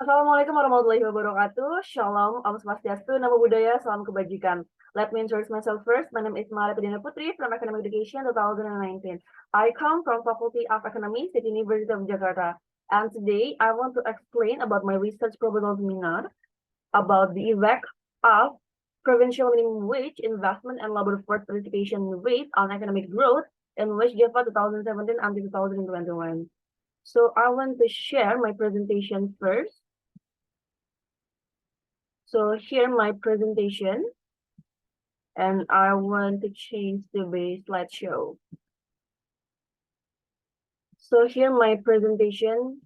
Assalamualaikum warahmatullahi wabarakatuh. Shalom, Om Swastiastu, Namo Buddhaya, Salam Kebajikan. Let me introduce myself first. My name is Maria Padina Putri from Economic Education 2019. I come from Faculty of Economy, City University of Jakarta. And today I want to explain about my research proposal seminar about the effect of provincial minimum wage, investment, and labor force participation rate on economic growth in West Java 2017 until 2021. So I want to share my presentation first. So here my presentation, and I want to change the base slideshow. So here my presentation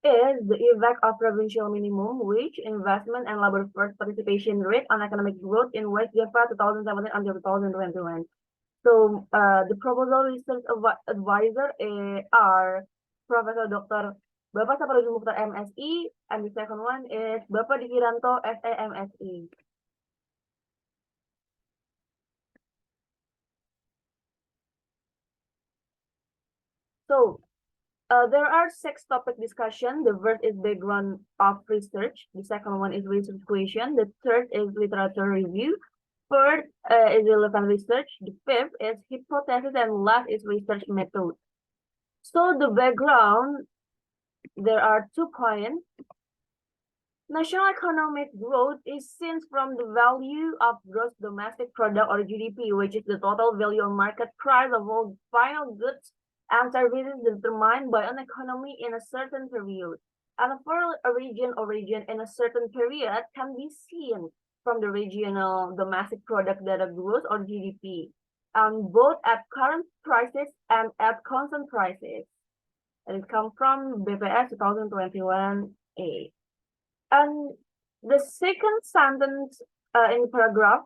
is the effect of provincial minimum wage, investment, and labor force participation rate on economic growth in West Java 2017 until 2021. So the proposal research advisor are Professor Dr. Bapak Saparudin Mukhtar MSI, and the second one is Bapak Dikiranto SAMSI. So there are 6 topic discussion. The first is background of research. The second one is research question. The third is literature review. Fourth is relevant research. The fifth is hypothesis, and last is research method. So the background, there are 2 points. National economic growth is seen from the value of gross domestic product or GDP, which is the total value or market price of all final goods and services determined by an economy in a certain period. And for a region or region in a certain period can be seen from the regional domestic product data growth or GDP, both at current prices and at constant prices. And it comes from BPS 2021A. And the second sentence in paragraph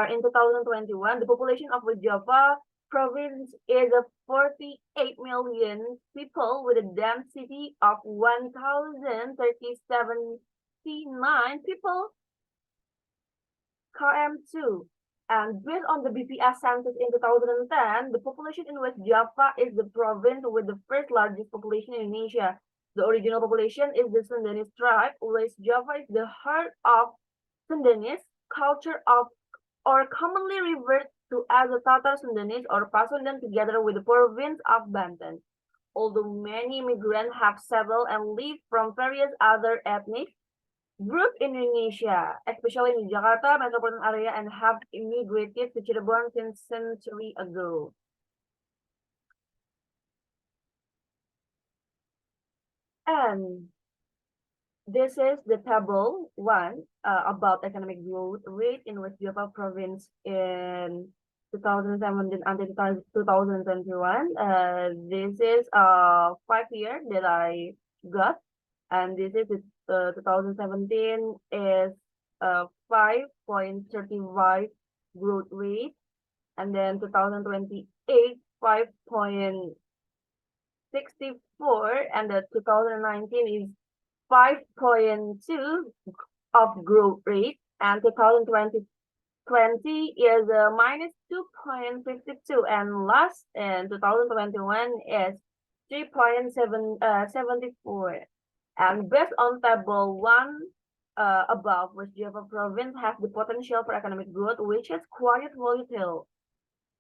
in 2021, the population of Java province is 48 million people with a density of 1,079 people km2. And based on the BPS census in 2010, the population in West Java is the province with the first largest population in Indonesia. The original population is the Sundanese tribe. West Java is the heart of Sundanese culture or commonly referred to as the Tatar Sundanese or Pasundan together with the province of Banten. Although many immigrants have settled and live from various other ethnic groups in Indonesia, especially in Jakarta metropolitan area, and have immigrated to Cirebon since century ago. And this is the table 1 about economic growth rate in West Java province in 2017 until 2021. This is 5 year that I got, and this is 2017 is 5.35 growth rate, and then 2028 5.64, and the 2019 is 5.2 of growth rate, and 2020 is minus 2.52, and last in 2021 is 3.74. And based on table 1 above, West Java province has the potential for economic growth, which is quite volatile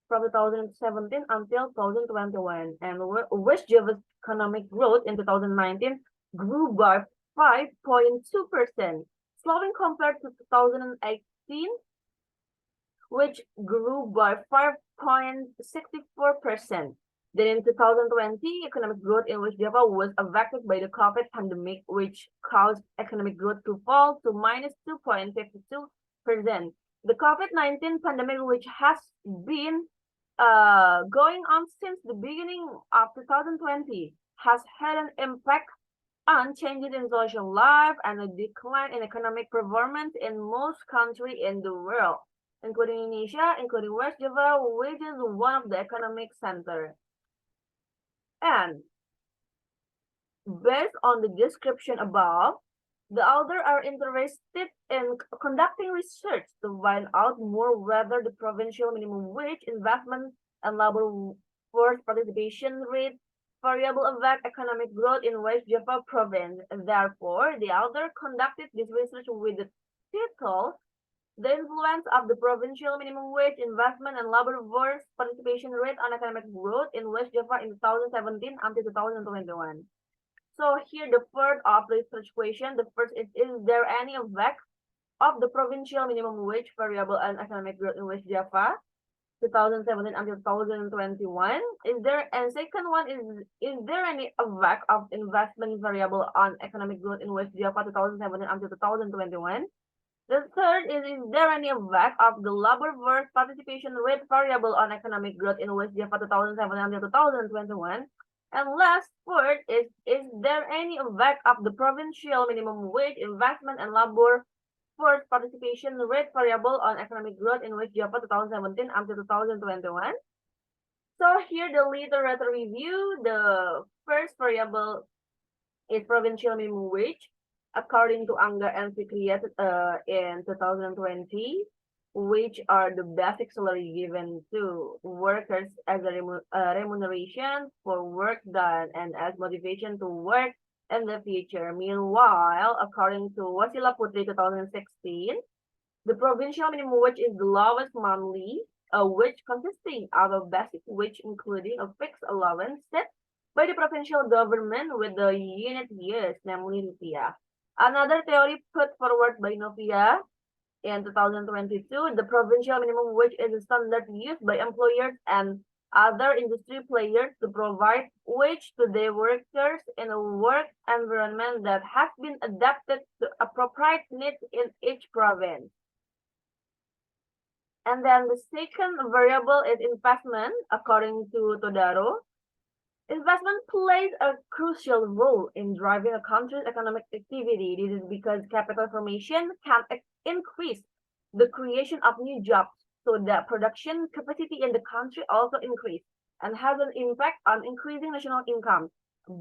from 2017 until 2021. And West Java's economic growth in 2019 grew by 5.2%, slowing compared to 2018, which grew by 5.64%. Then in 2020, economic growth in West Java was affected by the COVID pandemic, which caused economic growth to fall to minus 2.52%. The COVID-19 pandemic, which has been going on since the beginning of 2020, has had an impact on changes in social life and a decline in economic performance in most countries in the world, including Indonesia, including West Java, which is one of the economic centers. And based on the description above, the authors are interested in conducting research to find out more whether the provincial minimum wage, investment, and labor force participation rate variable affect economic growth in West Java province. Therefore, the author conducted this research with the title "The Influence of the Provincial Minimum Wage Investment and Labor Force Participation Rate on Economic Growth in West Java in 2017 until 2021. So here the first of research question. The first is there any effect of the provincial minimum wage variable on economic growth in West Java 2017 until 2021? Is there, and second one is there any effect of investment variable on economic growth in West Java 2017 until 2021? The third is there any effect of the labor force participation rate variable on economic growth in West Java 2017 until 2021? And last, fourth is there any effect of the provincial minimum wage investment and labor force participation rate variable on economic growth in West Java 2017 until 2021? So here the literature review, the first variable is provincial minimum wage, according to Angga and Fikriya in 2020, which are the basic salary given to workers as a remuneration for work done and as motivation to work in the future. Meanwhile, according to Wasila Putri 2016, the provincial minimum wage is the lowest monthly wage consisting of a basic wage including a fixed allowance set by the provincial government with the unit years, namely rupiah. Another theory put forward by Novia in 2022, the provincial minimum wage is a standard used by employers and other industry players to provide wage to their workers in a work environment that has been adapted to appropriate needs in each province. And then the second variable is investment, according to Todaro. Investment plays a crucial role in driving a country's economic activity. This is because capital formation can increase the creation of new jobs, so the production capacity in the country also increase and has an impact on increasing national income.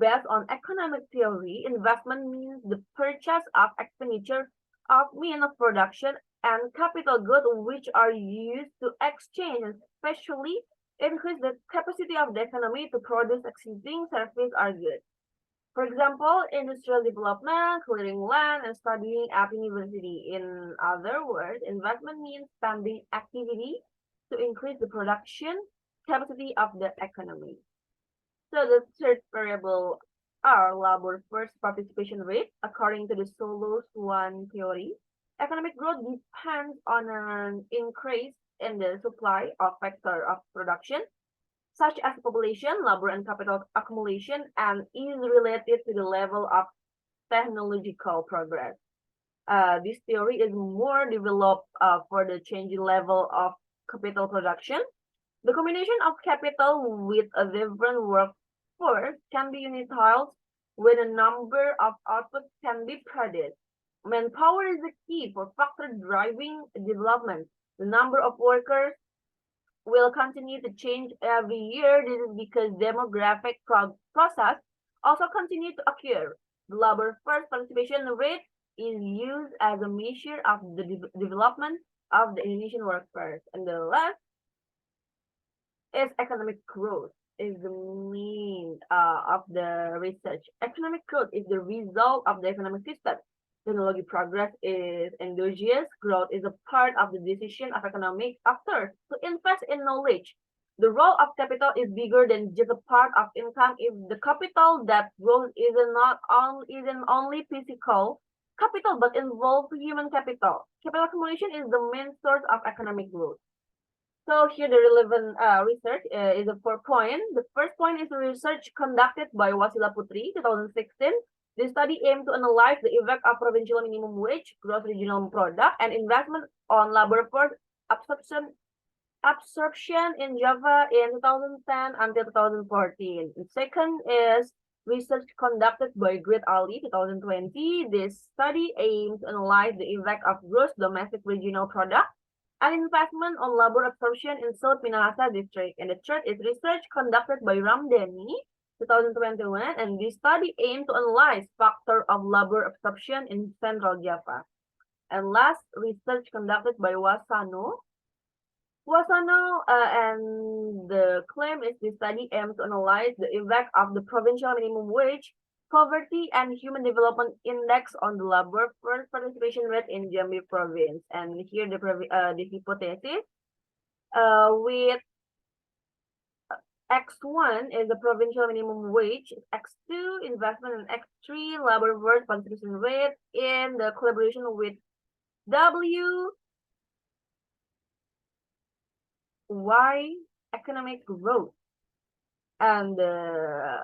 Based on economic theory, investment means the purchase of expenditure of means of production and capital goods which are used to exchange, especially increase the capacity of the economy to produce existing services or goods. For example, industrial development, clearing land, and studying at university. In other words, investment means spending activity to increase the production capacity of the economy. So the third variable are labor force participation rate, according to the Solow-Swan theory. Economic growth depends on an increase in the supply of factor of production, such as population, labor, and capital accumulation, and is related to the level of technological progress. This theory is more developed for the changing level of capital production. The combination of capital with a different workforce can be utilized when a number of outputs can be produced. Manpower is the key for factor driving development. The number of workers will continue to change every year. This is because demographic process also continue to occur. The labor force participation rate is used as a measure of the development of the Indonesian workforce. And the last is economic growth, is the mean of the research. Economic growth is the result of the economic system. Technology progress is endogenous. Growth is a part of the decision of economic actors to invest in knowledge. The role of capital is bigger than just a part of income. If the capital that grows isn't only physical capital but involves human capital. Capital accumulation is the main source of economic growth. So here the relevant research is a 4 point. The first point is the research conducted by Wasila Putri 2016. The study aimed to analyze the effect of provincial minimum wage, gross regional product, and investment on labor force absorption in Java in 2010 until 2014. The second is research conducted by Great Ali 2020. This study aims to analyze the effect of gross domestic regional product and investment on labor absorption in South Minahasa district. And the third is research conducted by Ramdhani 2021, and this study aimed to analyze factor of labor absorption in Central Java. And last, research conducted by Wasano Wasano and the claim is the study aims to analyze the effect of the provincial minimum wage, poverty, and human development index on the labor force participation rate in Jambi province. And here the hypothesis with X1 is the provincial minimum wage, X2 investment, and X3 labor force participation rate in the collaboration with W, Y, economic growth. And the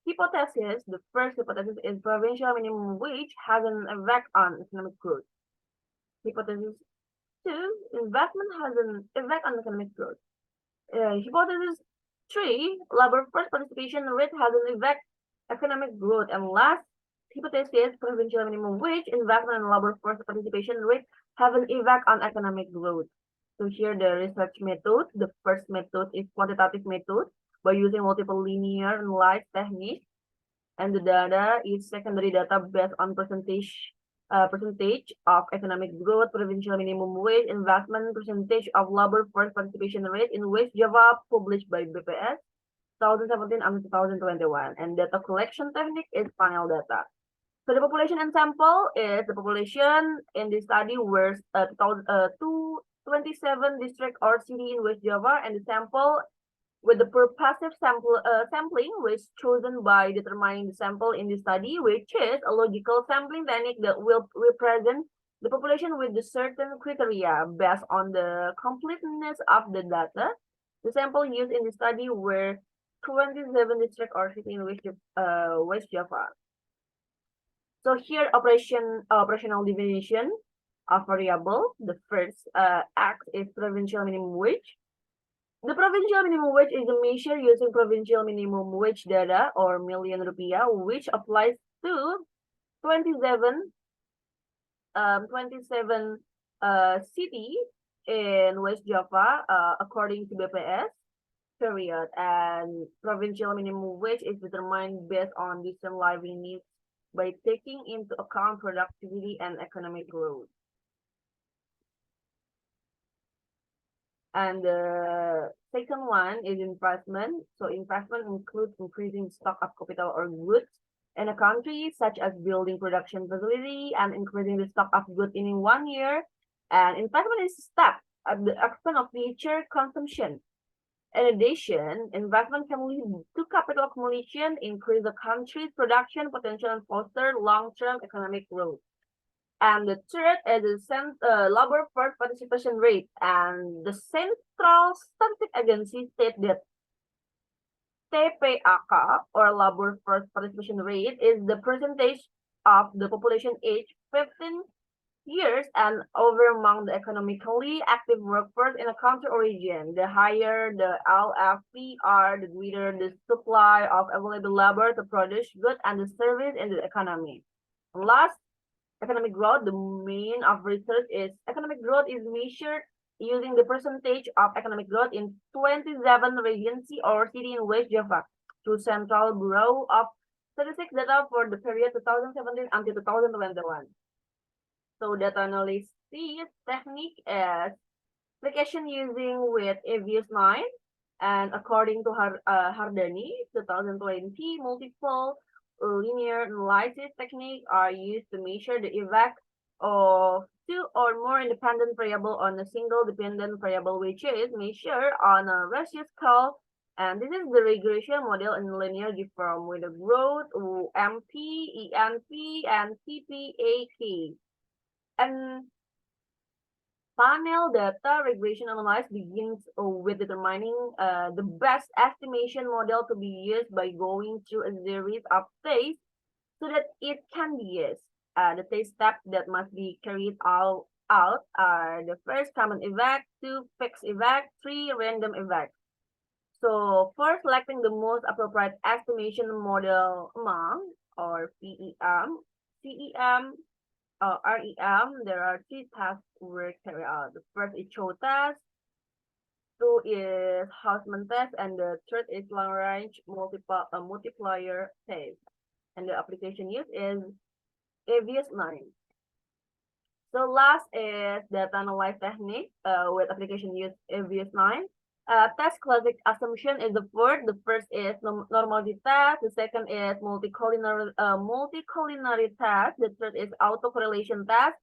hypothesis, the first hypothesis is provincial minimum wage has an effect on economic growth. Hypothesis 2, investment has an effect on economic growth. Hypothesis 3, labor force participation rate has an effect economic growth. And last hypothesis, provincial minimum wage, investment, and labor force participation rate have an effect on economic growth. So here the research method, the first method is quantitative method by using multiple linear and light techniques. And the data is secondary data based on percentage of economic growth, provincial minimum wage, investment, percentage of labor force participation rate in West Java, published by BPS 2017 and 2021. And data collection technique is panel data. So the population and sample is the population in the study were 227 district or city in West Java, and the sample with the purposive sampling was chosen by determining the sample in the study, which is a logical sampling technique that will represent the population with the certain criteria based on the completeness of the data. The sample used in the study were 27 district or city in West Java. So here operational definition of variable. The first X is provincial minimum wage. The provincial minimum wage is a measure using provincial minimum wage data or million rupiah, which applies to 27 city in West Java according to BPS period. And provincial minimum wage is determined based on decent living needs by taking into account productivity and economic growth. And the second one is investment. So investment includes increasing stock of capital or goods in a country, such as building production facility and increasing the stock of goods in 1 year. And investment is a step at the expense of future consumption. In addition, investment can lead to capital accumulation, increase the country's production potential, and foster long-term economic growth. And the third is the labor force participation rate. And the Central Statistic Agency state that TPAK, or labor force participation rate, is the percentage of the population age 15 years and over among the economically active workforce in a country origin. The higher the LFPR, the greater the supply of available labor to produce goods and the service in the economy. And last, economic growth. The main of research is economic growth is measured using the percentage of economic growth in 27 regency or city in West Java through Central Bureau of Statistics data for the period 2017 until 2021. So data analysis technique is application using with EVIUS 9, and according to Hardani 2020, multiple linear analysis technique are used to measure the effect of two or more independent variable on a single dependent variable, which is measured on a ratio scale. And this is the regression model in linear form with the growth MP, ENP, and TPAK. And panel data regression analysis begins with determining the best estimation model to be used by going through a series of tests so that it can be used. The test steps that must be carried out are the first, common effect, 2, fixed effect, 3, random effect. So for selecting the most appropriate estimation model among, or PEM, CEM, REM, there are 3 tasks were carried out. The first is show test, 2 is Hausman test, and the third is long range multiplier test. And the application used is EVIUS 9. So last is data analyze technique with application use VS9. Test classic assumption is the fourth. The first is normality test. The second is multicollinearity test. The third is autocorrelation test.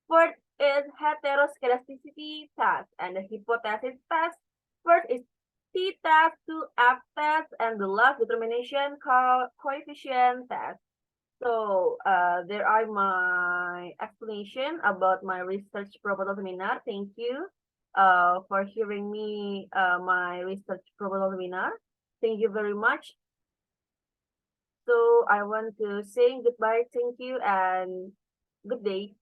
Fourth is heteroscedasticity test. And the hypothesis test. First is t-test to f-test. And the last determination coefficient test. So there are my explanation about my research proposal seminar. Thank you for hearing me my research proposal seminar. Thank you very much. So I want to say goodbye. Thank you and good day.